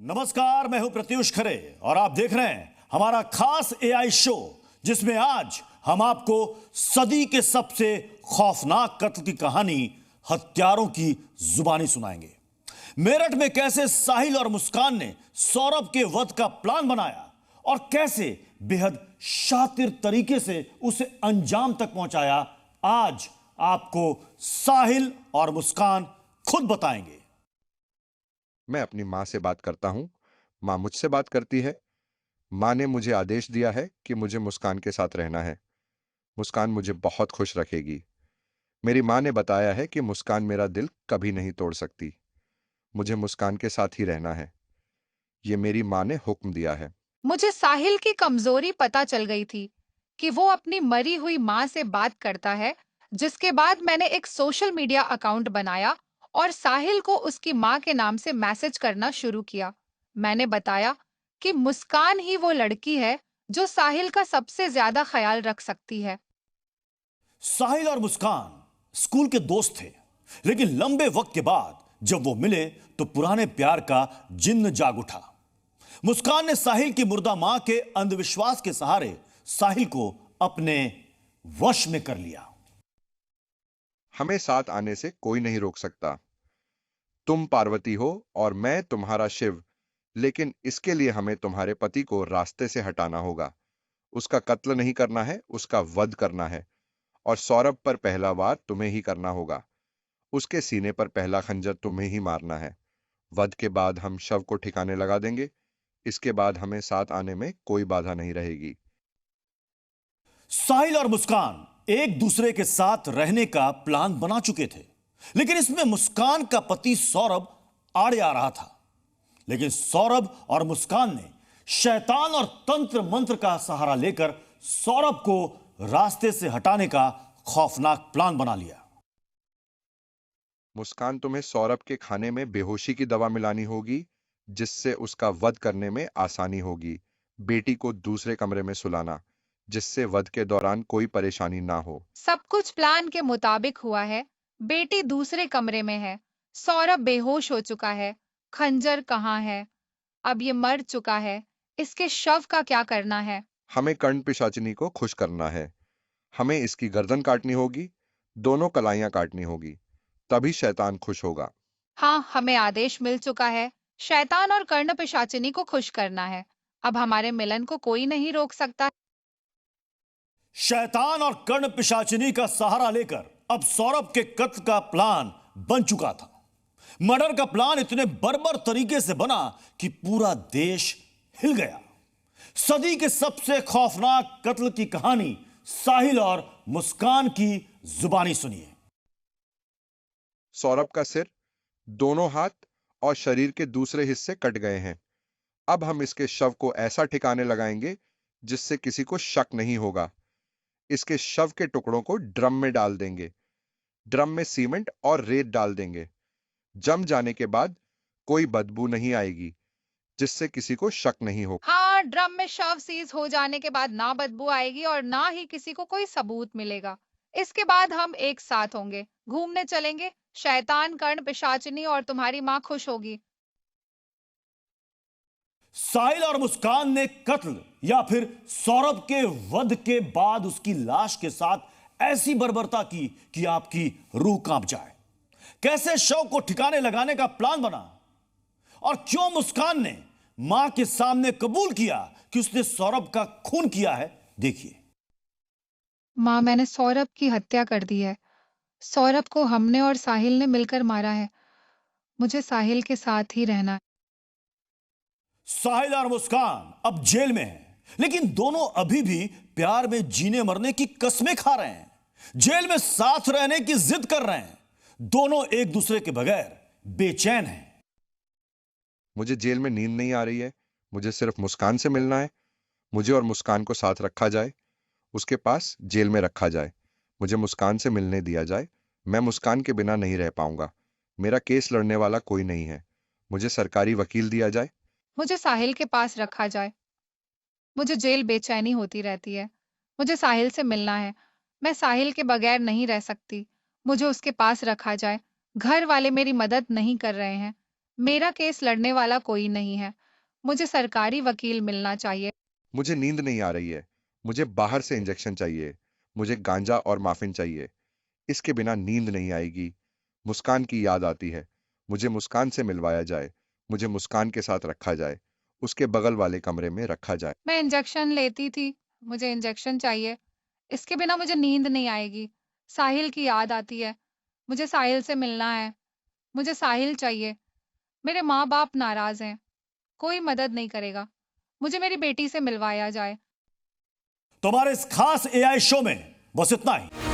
नमस्कार, मैं हूं प्रत्युष खरे और आप देख रहे हैं हमारा खास एआई शो, जिसमें आज हम आपको सदी के सबसे खौफनाक कत्ल की कहानी हत्यारों की जुबानी सुनाएंगे। मेरठ में कैसे साहिल और मुस्कान ने सौरभ के वध का प्लान बनाया और कैसे बेहद शातिर तरीके से उसे अंजाम तक पहुंचाया, आज आपको साहिल और मुस्कान खुद बताएंगे। मैं अपनी माँ से बात करता हूँ, माँ मुझसे बात करती है। माँ ने मुझे आदेश दिया है कि मुझे मुस्कान के साथ रहना है। मुस्कान मुझे बहुत खुश रखेगी। मेरी माँ ने बताया है कि मुस्कान मेरा दिल कभी नहीं तोड़ सकती। मुझे मुस्कान के साथ ही रहना है। ये मेरी माँ ने हुक्म दिया है। मुझे साहिल की कमजोरी पता चल गई थी कि वो अपनी मरी हुई माँ से बात करता है, जिसके बाद मैंने एक सोशल मीडिया अकाउंट बनाया और साहिल को उसकी माँ के नाम से मैसेज करना शुरू किया। मैंने बताया कि मुस्कान ही वो लड़की है जो साहिल का सबसे ज्यादा ख्याल रख सकती है। साहिल और मुस्कान स्कूल के दोस्त थे, लेकिन लंबे वक्त के बाद जब वो मिले तो पुराने प्यार का जिन्न जाग उठा। मुस्कान ने साहिल की मुर्दा मां के अंधविश्वास के सहारे साहिल को अपने वश में कर लिया। हमें साथ आने से कोई नहीं रोक सकता। तुम पार्वती हो और मैं तुम्हारा शिव, लेकिन इसके लिए हमें तुम्हारे पति को रास्ते से हटाना होगा। उसका कत्ल नहीं करना है, उसका वध करना है। और सौरभ पर पहला वार तुम्हें ही करना होगा। उसके सीने पर पहला खंजर तुम्हें ही मारना है। वध के बाद हम शव को ठिकाने लगा देंगे। इसके बाद हमें साथ आने में कोई बाधा नहीं रहेगी। साहिल और मुस्कान एक दूसरे के साथ रहने का प्लान बना चुके थे, लेकिन इसमें मुस्कान का पति सौरभ आड़े आ रहा था। लेकिन सौरभ और मुस्कान ने शैतान और तंत्र मंत्र का सहारा लेकर सौरभ को रास्ते से हटाने का खौफनाक प्लान बना लिया। मुस्कान, तुम्हें सौरभ के खाने में बेहोशी की दवा मिलानी होगी, जिससे उसका वध करने में आसानी होगी। बेटी को दूसरे कमरे में सुलाना, जिससे वध के दौरान कोई परेशानी ना हो। सब कुछ प्लान के मुताबिक हुआ है। बेटी दूसरे कमरे में है। सौरभ बेहोश हो चुका है। खंजर कहाँ है? अब ये मर चुका है। इसके शव का क्या करना है? हमें कर्ण पिशाचिनी को खुश करना है। हमें इसकी गर्दन काटनी होगी, दोनों कलाइयां काटनी होगी, तभी शैतान खुश होगा। हाँ, हमें आदेश मिल चुका है। शैतान और कर्ण पिशाचिनी को खुश करना है। अब हमारे मिलन को कोई नहीं रोक सकता। शैतान और कर्ण पिशाचिनी का सहारा लेकर अब सौरभ के कत्ल का प्लान बन चुका था। मर्डर का प्लान इतने बर्बर तरीके से बना कि पूरा देश हिल गया। सदी के सबसे खौफनाक कत्ल की कहानी साहिल और मुस्कान की जुबानी सुनिए। सौरभ का सिर, दोनों हाथ और शरीर के दूसरे हिस्से कट गए हैं। अब हम इसके शव को ऐसा ठिकाने लगाएंगे जिससे किसी को शक नहीं होगा। इसके शव के टुकड़ों को ड्रम में डाल देंगे। ड्रम में सीमेंट और रेत डाल देंगे। जम जाने के बाद कोई बदबू नहीं आएगी, जिससे किसी को शक नहीं हो। हाँ, ड्रम में शव सीज हो जाने के बाद ना बदबू आएगी और ना ही किसी को कोई सबूत मिलेगा। इसके बाद हम एक साथ होंगे, घूमने चलेंगे। शैतान, कर्ण पिशाचिनी और तुम्हारी माँ खुश होगी। साहिल और मुस्कान ने कत्ल या फिर सौरभ के वध के बाद उसकी लाश के साथ ऐसी बर्बरता की कि आपकी रूह कांप जाए। कैसे शव को ठिकाने लगाने का प्लान बना और क्यों मुस्कान ने मां के सामने कबूल किया कि उसने सौरभ का खून किया है, देखिए। माँ, मैंने सौरभ की हत्या कर दी है। सौरभ को हमने और साहिल ने मिलकर मारा है। मुझे साहिल के साथ ही रहना है। साहिल और मुस्कान अब जेल में हैं, लेकिन दोनों अभी भी प्यार में जीने मरने की कस्में खा रहे हैं। जेल में साथ रहने की जिद कर रहे हैं। दोनों एक दूसरे के बगैर बेचैन हैं। मुझे जेल में नींद नहीं आ रही है। मुझे सिर्फ मुस्कान से मिलना है। मुझे और मुस्कान को साथ रखा जाए, उसके पास जेल में रखा जाए। मुझे मुस्कान से मिलने दिया जाए। मैं मुस्कान के बिना नहीं रह पाऊंगा। मेरा केस लड़ने वाला कोई नहीं है। मुझे सरकारी वकील दिया जाए। मुझे साहिल के पास रखा जाए। मुझे जेल बेचैनी होती रहती है। मुझे साहिल से मिलना है। मैं साहिल के बगैर नहीं रह सकती। मुझे उसके पास रखा जाए। घर वाले मेरी मदद नहीं कर रहे हैं। मेरा केस लड़ने वाला कोई नहीं है। मुझे सरकारी वकील मिलना चाहिए। मुझे नींद नहीं आ रही है। मुझे बाहर से इंजेक्शन चाहिए। मुझे गांजा और माफिन चाहिए। इसके बिना नींद नहीं आएगी। मुस्कान की याद आती है। मुझे मुस्कान से मिलवाया जाए। मुझे मुस्कान के साथ रखा जाए। उसके बगल वाले कमरे में रखा जाए। मैं इंजेक्शन लेती थी। मुझे इंजेक्शन चाहिए। इसके बिना मुझे नींद नहीं आएगी। साहिल की याद आती है। मुझे साहिल से मिलना है। मुझे साहिल चाहिए। मेरे माँ-बाप नाराज़ हैं। कोई मदद नहीं करेगा। मुझे मेरी बेटी से मिलवाया जाए। तो हमारे इस खास एआई शो में बस इतना ही।